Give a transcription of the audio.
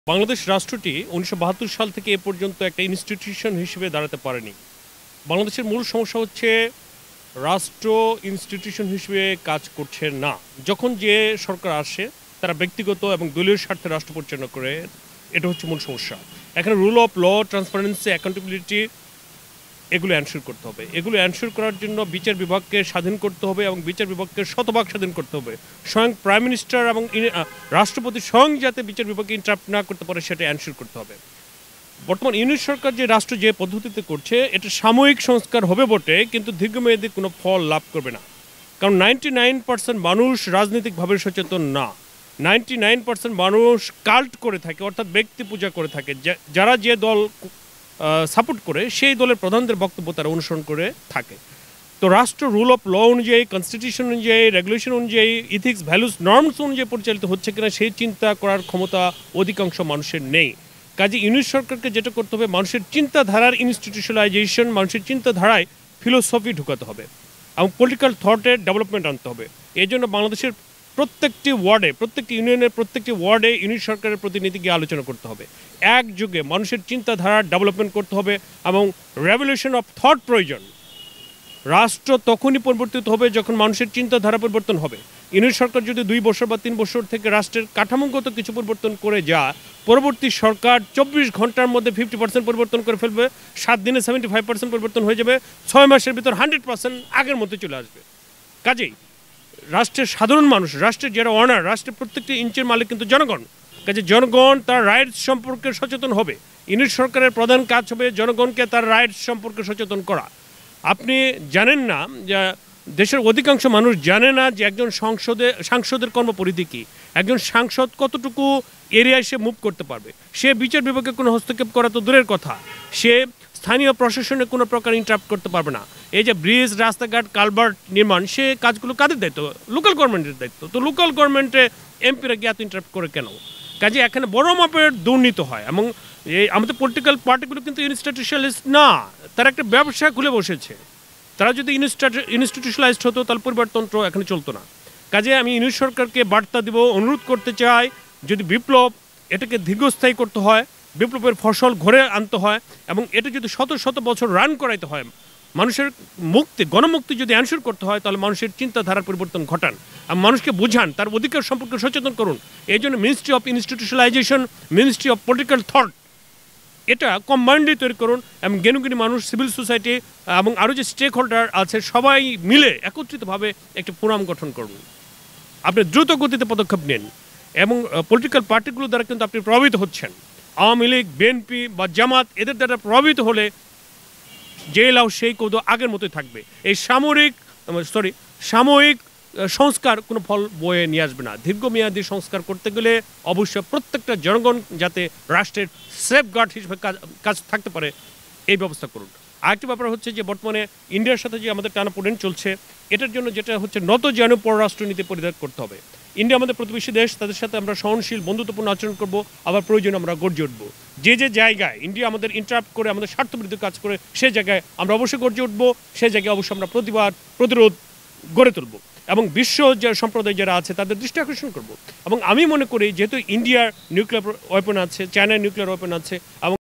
বাংলাদেশ রাষ্ট্রটি ১৯৭২ সাল থেকে এ পর্যন্ত একটা ইনস্টিটিউশন হিসেবে দাঁড়াতে পারেনি। বাংলাদেশের মূল সমস্যা হচ্ছে রাষ্ট্র ইনস্টিটিউশন হিসেবে কাজ করছে না। যখন যে সরকার আসে তারা ব্যক্তিগত এবং দলীয় স্বার্থে রাষ্ট্র পরিচালনা করে, এটা হচ্ছে মূল সমস্যা। এখানে rule of law, transparency, accountability এগুলো এনশিওর করতে হবে। এগুলো এনশিওর করার জন্য বিচার বিভাগকে স্বাধীন করতে হবে এবং বিচার বিভাগকে শতভাগ স্বাধীন করতে হবে। স্বয়ং প্রাইম মিনিস্টার এবং রাষ্ট্রপতি স্বয়ং যাতে বিচার বিভাগকে ইন্টারাপ্ট না করতে পারে সেটা এনশিওর করতে হবে। বর্তমান ইউনিট সরকার যে রাষ্ট্র যে পদ্ধতিতে করছে এটা সাময়িক সংস্কার হবে বটে, কিন্তু দীর্ঘমেয়াদী কোনো ফল লাভ করবে না। কারণ 99% মানুষ রাজনৈতিকভাবে সচেতন না। 99% মানুষ কাল্ট করে থাকে, অর্থাৎ ব্যক্তি পূজা করে থাকে। যারা যে দল সাপোর্ট করে সেই দলের প্রধানদের বক্তব্য তারা অনুসরণ করে থাকে। তো রাষ্ট্র রুল অফ ল অনুযায়ী, কনস্টিটিউশন অনুযায়ী, রেগুলেশন অনুযায়ী, ইথিক্স, ভ্যালুস, নর্মস অনুযায়ী পরিচালিত হচ্ছে কিনা সেই চিন্তা করার ক্ষমতা অধিকাংশ মানুষের নেই। কাজে ইউনিট সরকারকে যেটা করতে হবে, মানুষের চিন্তাধারার ইনস্টিটিউশনালাইজেশন, মানুষের চিন্তাধারায় ফিলোসফি ঢুকাতে হবে এবং পলিটিক্যাল থটের ডেভেলপমেন্ট আনতে হবে। এই জন্য বাংলাদেশের প্রত্যেকটি ওয়ার্ডে, প্রত্যেকটি ইউনিয়নের প্রত্যেকটি ওয়ার্ডে ইউনিট সরকারের প্রতিনিধি গিয়ে আলোচনা করতে হবে। একযোগে মানুষের চিন্তাধারার ডেভেলপমেন্ট করতে হবে এবং রেভলিউশন অফ থট প্রয়োজন। রাষ্ট্র তখনই পরিবর্তিত হবে যখন মানুষের চিন্তাধারা পরিবর্তন হবে। ইউনিট সরকার যদি 2 বছর বা 3 বছর থেকে রাষ্ট্রের কাঠামোগত কিছু পরিবর্তন করে যায়, পরবর্তী সরকার 24 ঘন্টার মধ্যে 50% পরিবর্তন করে ফেলবে, 7 দিনে 75% পরিবর্তন হয়ে যাবে, 6 মাসের ভিতর 100% আগের মধ্যে চলে আসবে। কাজেই রাষ্ট্রের সাধারণ মানুষ, রাষ্ট্রের যারা অনার, রাষ্ট্রের প্রত্যেকটি ইঞ্চের মালিক কিন্তু জনগণ। কাজে জনগণ তার রাইটস সম্পর্কে সচেতন হবে। ইউনিট সরকারের প্রধান কাজ হবে জনগণকে তার রাইটস সম্পর্কে সচেতন করা। আপনি জানেন না যে দেশের অধিকাংশ মানুষ জানে না যে একজন সাংসদের কর্মপরিধি কী, একজন সাংসদ কতটুকু এরিয়ায় সে মুভ করতে পারবে। সে বিচার বিভাগে কোনো হস্তক্ষেপ করা তো দূরের কথা, সে স্থানীয় প্রশাসনে কোনো প্রকার ইন্টারাপ্ট করতে পারবে না। এই যে ব্রিজ, রাস্তাঘাট, কালভার্ট নির্মাণ, সে কাজগুলো কাদের দায়িত্ব? লোকাল গভর্নমেন্টের দায়িত্ব। তো লোকাল গভর্নমেন্টে এমপিরা গিয়ে এত ইন্টারাপ্ট করে কেন? কাজে এখানে বড় মাপের দুর্নীতি হয় এবং এই আমাদের পলিটিক্যাল পার্টিগুলো কিন্তু ইনস্টিটিউশনালিস্ট না, তারা একটা ব্যবসা খুলে বসেছে। তারা যদি ইনস্টিটিউশনালাইজড হতো তাহলে পরিবারতন্ত্র এখানে চলতো না। কাজে আমি ইউনিট সরকারকে বার্তা দিব, অনুরোধ করতে চাই, যদি বিপ্লব এটাকে দীর্ঘস্থায়ী করতে হয়, বিপ্লবের ফসল ঘরে আনতে হয় এবং এটা যদি শত শত বছর রান করাইতে হয়, মানুষের মুক্তি, গণমুক্তি যদি এনশিওর করতে হয়, তাহলে মানুষের চিন্তাধারার পরিবর্তন ঘটান আর মানুষকে বোঝান, তার অধিকার সম্পর্কে সচেতন করুন। এই জন্য ministry of institutionalization, ministry of political thought এটা কম্বাইন্ডলি তৈরি করুন এবং জ্ঞানী মানুষ, সিভিল সোসাইটি এবং আরও যে স্টেক হোল্ডার আছে সবাই মিলে একত্রিতভাবে একটি ফোরাম গঠন করুন। আপনি দ্রুত গতিতে পদক্ষেপ নিন এবং পলিটিক্যাল পার্টিগুলো দ্বারা কিন্তু আপনি প্রভাবিত হচ্ছেন। আওয়ামী লীগ, বিএনপি বা জামাত এদের দ্বারা প্রভাবিত হলে যে লাও সেই কৌদ আগের মতোই থাকবে। এই সাময়িক সংস্কার কোনো ফল বয়ে নিয়ে আসবে না। দীর্ঘমেয়াদী সংস্কার করতে গেলে অবশ্যই প্রত্যেকটা জনগণ যাতে রাষ্ট্রের সেফগার্ড হিসেবে কাজ থাকতে পারে এই ব্যবস্থা করুন। আরেকটি ব্যাপার হচ্ছে যে বর্তমানে ইন্ডিয়ার সাথে যে আমাদের টানাপোড়েন চলছে, এটার জন্য যেটা হচ্ছে নতজানু পররাষ্ট্রনীতি পরিত্যাগ করতে হবে। ইন্ডিয়া আমাদের প্রতিবেশী দেশ, তাদের সাথে আমরা সহনশীল, বন্ধুত্বপূর্ণ আচরণ করব, আবার প্রয়োজনে আমরা গর্জে উঠবো। যে জায়গায় ইন্ডিয়া আমাদের ইন্টারাপ্ট করে, আমাদের স্বার্থবিরুদ্ধে কাজ করে, সে জায়গায় আমরা অবশ্যই গর্জে উঠবো, সে জায়গায় অবশ্যই আমরা প্রতিরোধ গড়ে তুলব এবং বিশ্ব যে সম্প্রদায় যারা আছে তাদের দৃষ্টি আকর্ষণ করব। এবং আমি মনে করি যেহেতু ইন্ডিয়ার নিউক্লিয়ার ওয়েপন আছে, চায়নার নিউক্লিয়ার ওয়েপন আছে এবং